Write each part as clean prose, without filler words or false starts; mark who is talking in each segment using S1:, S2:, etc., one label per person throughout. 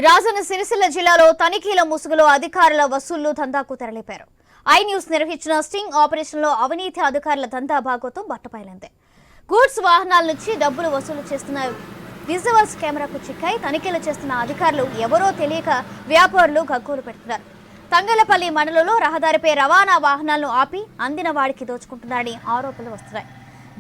S1: రాజన్న సిరిసిల్ల జిల్లాలో తనిఖీల ముసుగులో అధికారుల వసూళ్లు దందాకు తెరలేపారు. ఐ న్యూస్ నిర్వహించిన స్టింగ్ ఆపరేషన్లో అవినీతి అధికారుల దందా భాగోతం బట్టబయలైంది. గూడ్స్ వాహనాల నుంచి డబ్బులు వసూలు చేస్తున్న విజువల్స్ కెమెరాకు చిక్కాయి. తనిఖీలు చేస్తున్న అధికారులు ఎవరో తెలియక వ్యాపారులు గగ్గోలు పెడుతున్నారు. తంగలపల్లి మండలంలో రహదారిపై రవాణా వాహనాలను ఆపి అందిన వాడికి దోచుకుంటున్నారని ఆరోపణలు వస్తున్నాయి.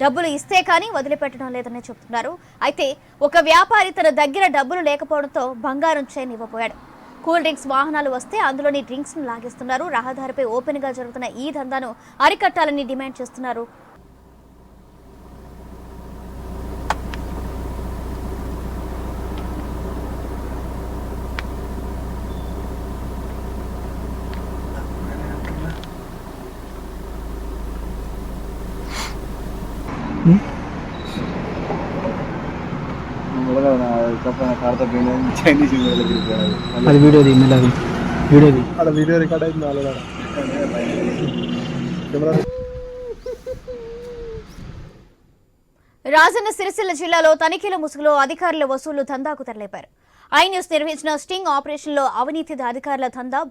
S1: డబ్బులు ఇస్తే కానీ వదిలిపెట్టడం లేదని చెబుతున్నారు. అయితే ఒక వ్యాపారి తన దగ్గర డబ్బులు లేకపోవడంతో బంగారం చైన్ ఇవ్వబోయాడు. కూల్ డ్రింక్స్ వాహనాలు వస్తే అందులోని డ్రింక్స్ ను లాగేస్తున్నారు. రహదారిపై ఓపెన్ గా జరుగుతున్న ఈ దందాను అరికట్టాలని డిమాండ్ చేస్తున్నారు.
S2: అది వీడియోది వీడియోది
S3: అక్కడ వీడియో రికార్డ్ అయింది ఆల్రెడీ.
S1: రాజన్న సిరిసిల్ల జిల్లాలో తనిఖీల ముసుగులో అధికారుల వసూలు దందాకు తెరలేపారు. ఐ న్యూస్ నిర్వహించిన స్టింగ్ ఆపరేషన్లో అవినీతి అధికారుల దందా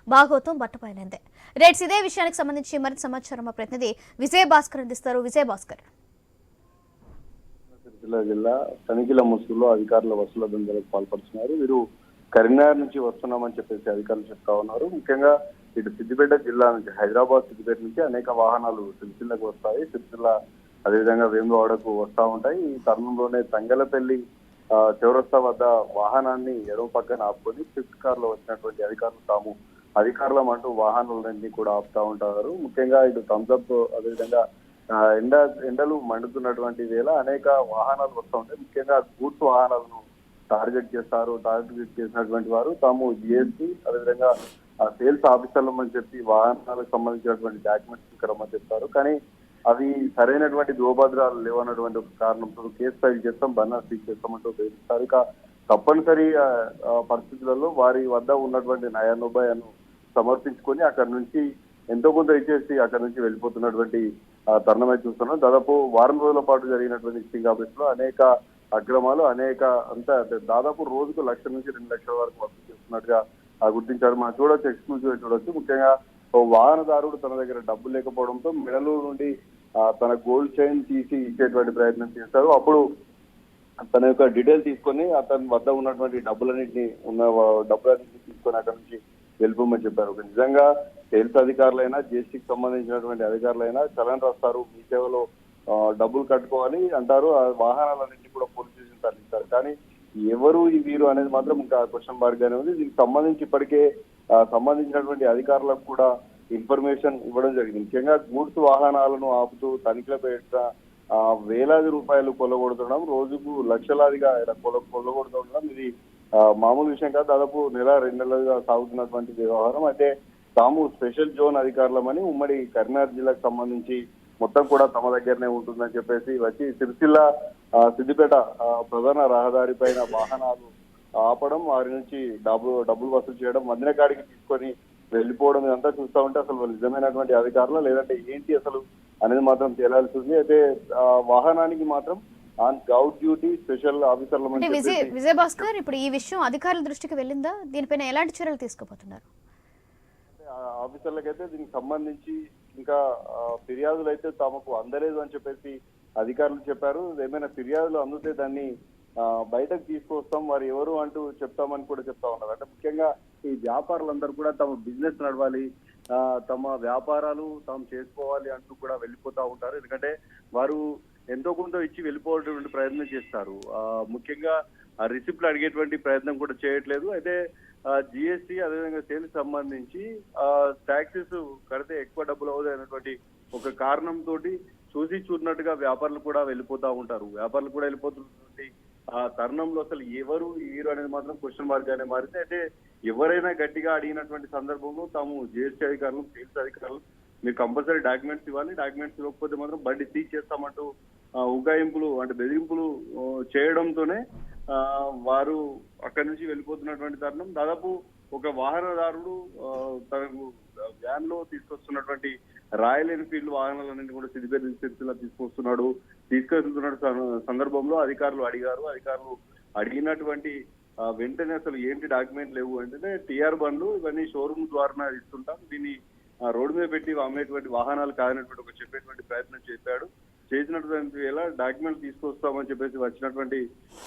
S1: భాగోతం బట్టబయలైంది. రేట్స్ ఇదే విషయానికి సంబంధించి మరింత సమాచారం మా ప్రతినిధి విజయ్ భాస్కర్ అందిస్తారు. విజయ్ భాస్కర్.
S4: సిరిసిల్ల జిల్లా తనిఖీల ముసుగులో అధికారుల వసూల దందాలకు పాల్పడుతున్నారు. వీరు కరీంనగర్ నుంచి వస్తున్నామని చెప్పేసి అధికారులు చెప్తా ఉన్నారు. ముఖ్యంగా ఇటు సిద్దిపేట జిల్లా నుంచి హైదరాబాద్ సిద్దిపేట నుంచి అనేక వాహనాలు సిరిసిల్లకు వస్తాయి. సిరిసిల్ల అదేవిధంగా వేములవాడకు వస్తూ ఉంటాయి. ఈ తరుణంలోనే తంగలపల్లి చౌరస్తా వద్ద వాహనాన్ని ఎడవ పక్కన ఆపుకొని స్విఫ్ట్ కార్ లో వచ్చినటువంటి అధికారులు తాము అధికారులం అంటూ వాహనాలన్నీ కూడా ఆపుతా ఉంటారు. ముఖ్యంగా ఇటు థమ్స్అప్ అదేవిధంగా ఎండలు మండుతున్నటువంటి వేళ అనేక వాహనాలు వస్తూ ఉంటాయి. ముఖ్యంగా గూడ్స్ వాహనాలను టార్గెట్ చేస్తారు. టార్గెట్ చేసినటువంటి వారు తాము జిఎస్టీ అదేవిధంగా సేల్స్ ఆఫీసర్లు అని చెప్పి వాహనాలకు సంబంధించినటువంటి డాక్యుమెంట్స్ ఇక్కడ రమ్మని చెప్తారు. కానీ అవి సరైనటువంటి ధృవభద్రాలు లేవన్నటువంటి ఒక కారణంతో కేసు ఫైల్ చేస్తాం, బన్నా సీజ్ చేస్తామంటూ బెదిరిస్తారు. ఇక తప్పనిసరి పరిస్థితులలో వారి వద్ద ఉన్నటువంటి నయానోభయాన్ని సమర్పించుకొని అక్కడి నుంచి ఎంతో కొంత ఇచ్చేసి అక్కడి నుంచి వెళ్ళిపోతున్నటువంటి తరుణమై చూస్తున్నాం. దాదాపు వారం రోజుల పాటు జరిగినటువంటి స్టింగ్ ఆఫీస్ లో అనేక అక్రమాలు దాదాపు రోజుకు 1,00,000 నుంచి 2 లక్షల వరకు వసూలు చేస్తున్నట్టుగా గుర్తించారు. మనం చూడొచ్చు, ఎక్స్క్లూజివ్ చూడొచ్చు. ముఖ్యంగా వాహనదారుడు తన దగ్గర డబ్బు లేకపోవడంతో మెడలు నుండి తన గోల్డ్ చైన్ తీసి ఇచ్చేటువంటి ప్రయత్నం చేస్తారు. అప్పుడు తన యొక్క డీటెయిల్ తీసుకొని అతని వద్ద ఉన్నటువంటి డబ్బులన్నింటినీ తీసుకొని అక్కడి నుంచి వెళ్ళిపోమని చెప్పారు. నిజంగా సేల్స్ అధికారులైనా జిఎస్టీకి సంబంధించినటువంటి అధికారులైనా చలన్ రాస్తారు, మీ సేవలో డబ్బులు కట్టుకోవాలి అంటారు. ఆ వాహనాలన్నింటినీ కూడా పోలీస్ స్టేషన్ తరలిస్తారు. కానీ ఎవరు ఈ వీరు అనేది మాత్రం ఇంకా క్వశ్చన్ మార్క్ గానే ఉంది. దీనికి సంబంధించి ఇప్పటికే సంబంధించినటువంటి అధికారులకు కూడా ఇన్ఫర్మేషన్ ఇవ్వడం జరిగింది. ముఖ్యంగా గూడ్స్ వాహనాలను ఆపుతూ తనిఖీల పేట వేలాది రూపాయలు కొల్లగొడుతుండడం, రోజుకు లక్షలాదిగా కొల్లగొడుతుండడం ఇది మామూలు విషయం కాదు. దాదాపు 1-2 నెలలుగా సాగుతున్నటువంటి వ్యవహారం. అయితే తాము స్పెషల్ జోన్ అధికారులమని ఉమ్మడి కరీంనగర్ జిల్లాకు సంబంధించి మొత్తం కూడా తమ దగ్గరనే ఉంటుందని చెప్పేసి వచ్చి సిరిసిల్ల సిద్దిపేట ప్రధాన రహదారి పైన వాహనాలు ఆపడం, వారి నుంచి డబ్బులు వసూలు చేయడం, మందిన కాడికి తీసుకొని వెళ్ళిపోవడం ఇదంతా చూస్తూ ఉంటే అసలు నిజమైనటువంటి అధికారులు లేదంటే ఏంటి అసలు అనేది మాత్రం తేలాల్సి ఉంది. అయితే వాహనానికి మాత్రం ఆన్ గౌట్ డ్యూటీ స్పెషల్ ఆఫీసర్లు.
S1: విజయ్ భాస్కర్, ఇప్పుడు ఈ విషయం అధికారుల దృష్టికి వెళ్ళిందా? దీనిపైన ఎలాంటి చర్యలు తీసుకోబోతున్నారు?
S4: ఆఫీసర్లకైతే దీనికి సంబంధించి ఇంకా ఫిర్యాదులు అయితే తమకు అందలేదు అని చెప్పేసి అధికారులు చెప్పారు. ఏమైనా ఫిర్యాదులు అందితే దాన్ని బయటకు తీసుకొస్తాం, వారు ఎవరు అంటూ చెప్తామని కూడా చెప్తా ఉన్నారు. అంటే ముఖ్యంగా ఈ వ్యాపారులందరూ కూడా తమ బిజినెస్ నడవాలి, తమ వ్యాపారాలు తాము చేసుకోవాలి అంటూ కూడా వెళ్ళిపోతా ఉంటారు. ఎందుకంటే వారు ఎంతో కొంత ఇచ్చి వెళ్ళిపోయేటువంటి ప్రయత్నం చేస్తారు. ముఖ్యంగా రిసిప్ట్లు అడిగేటువంటి ప్రయత్నం కూడా చేయట్లేదు. అయితే జిఎస్టీ అదేవిధంగా సేల్స్ సంబంధించి ట్యాక్సెస్ కడితే ఎక్కువ డబ్బులు అవుతాయి అనేటువంటి ఒక కారణంతో చూసినట్టుగా వ్యాపారులు కూడా వెళ్ళిపోతా ఉంటారు. వ్యాపారులు కూడా వెళ్ళిపోతున్నటువంటి ఆ తరుణంలో అసలు ఎవరు వీరు అనేది మాత్రం క్వశ్చన్ మార్క్ గానే మారింది. అయితే ఎవరైనా గట్టిగా అడిగినటువంటి సందర్భంలో తాము జిఎస్టీ అధికారులు, సేల్స్ అధికారులు మీరు కంపల్సరీ డాక్యుమెంట్స్ ఇవ్వాలి, డాక్యుమెంట్స్ ఇవ్వకపోతే మాత్రం బండి సీజ్ చేస్తామంటూ ఉగాయింపులు అంటే బెదిరింపులు చేయడంతోనే వారు అక్కడి నుంచి వెళ్ళిపోతున్నటువంటి తరుణం. దాదాపు ఒక వాహనదారుడు తనకు వ్యాన్ లో తీసుకొస్తున్నటువంటి రాయల్ ఎన్ఫీల్డ్ వాహనాలన్నింటి కూడా సిద్దిపేట సిరిసిల్ల తీసుకెళ్తున్న సందర్భంలో అధికారులు అడిగినటువంటి వెంటనే అసలు ఏంటి డాక్యుమెంట్ లేవు అంటే టీఆర్ బండ్లు ఇవన్నీ షోరూమ్ ద్వారా ఇస్తుంటాం, దీన్ని రోడ్డు మీద పెట్టి అమ్మేటువంటి వాహనాలు కాదనేటువంటి ఒక చెప్పేటువంటి ప్రయత్నం చేసినటువంటి వేళ డాక్యుమెంట్ తీసుకొస్తామని చెప్పేసి వచ్చినటువంటి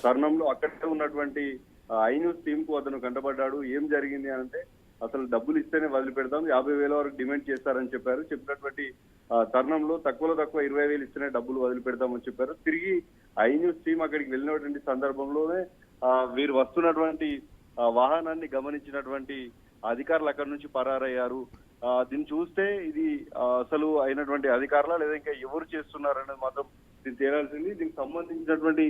S4: తరుణంలో అక్కడే ఉన్నటువంటి ఐ న్యూస్ టీమ్ కు అతను కంటపడ్డాడు. ఏం జరిగింది అంటే అసలు డబ్బులు ఇస్తేనే వదిలిపెడతాం, 50,000 వరకు డిమాండ్ చేస్తారని చెప్పారు. చెప్పినటువంటి తరుణంలో తక్కువలో తక్కువ 20,000 ఇస్తేనే డబ్బులు వదిలిపెడతామని చెప్పారు. తిరిగి ఐ న్యూస్ టీమ్ అక్కడికి వెళ్ళినటువంటి సందర్భంలోనే వీరు వస్తున్నటువంటి వాహనాన్ని గమనించినటువంటి అధికారులు అక్కడి నుంచి పరారయ్యారు. దీన్ని చూస్తే ఇది అసలు అయినటువంటి అధికారులా లేదా ఇంకా ఎవరు చేస్తున్నారు అనేది మాత్రం దీన్ని తేలాల్సింది. దీనికి సంబంధించినటువంటి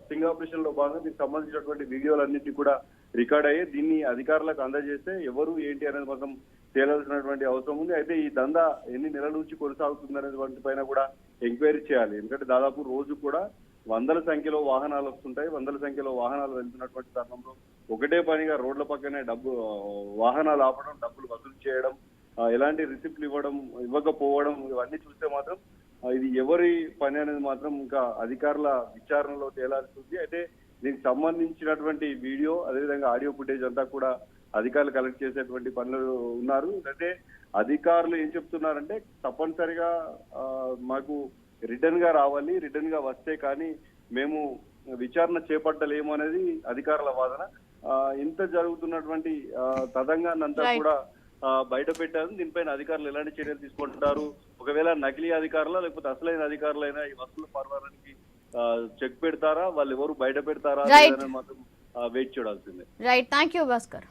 S4: స్టింగ్ ఆపరేషన్ లో భాగంగా దీనికి సంబంధించినటువంటి వీడియోలన్నింటినీ కూడా రికార్డ్ అయ్యి దీన్ని అధికారులకు అందజేస్తే ఎవరు ఏంటి అనేది మాత్రం తేలాల్సినటువంటి అవసరం ఉంది. అయితే ఈ దందా ఎన్ని నెలల నుంచి కొనసాగుతుంది అనేది వాటి పైన కూడా ఎంక్వైరీ చేయాలి. ఎందుకంటే దాదాపు రోజు కూడా వందల సంఖ్యలో వాహనాలు వస్తుంటాయి, వందల సంఖ్యలో వాహనాలు వెళ్తున్నటువంటి తరుణంలో ఒకటే పనిగా రోడ్ల పక్కనే వాహనాలు ఆపడం, డబ్బులు వసూలు చేయడం, ఎలాంటి రిసిప్ట్లు ఇవ్వకపోవడం ఇవన్నీ చూస్తే మాత్రం ఇది ఎవరి పని అనేది మాత్రం ఇంకా అధికారుల విచారణలో తేలాల్సి ఉంది. అయితే దీనికి సంబంధించినటువంటి వీడియో అదేవిధంగా ఆడియో ఫుటేజ్ అంతా కూడా అధికారులు కలెక్ట్ చేసేటువంటి పనులు ఉన్నారు. అయితే అధికారులు ఏం చెప్తున్నారంటే తప్పనిసరిగా మాకు రిటర్న్ గా రావాలి, రిటర్న్ గా వస్తే కానీ మేము విచారణ చేపట్టలేము అనేది అధికారుల వాదన. ఇంత జరుగుతున్నటువంటి తదంగాన్నంతా కూడా బయట పెట్టారు. దీనిపైన అధికారులు ఎలాంటి చర్యలు తీసుకుంటారు, ఒకవేళ నకిలీ అధికారులా లేకపోతే అసలైన అధికారులైనా ఈ వసూలు పర్వానికి చెక్ పెడతారా, వాళ్ళు ఎవరు బయట పెడతారా అనేది మాత్రం వెయిట్ చూడాల్సిందే.
S1: Right, thank you Bhaskar.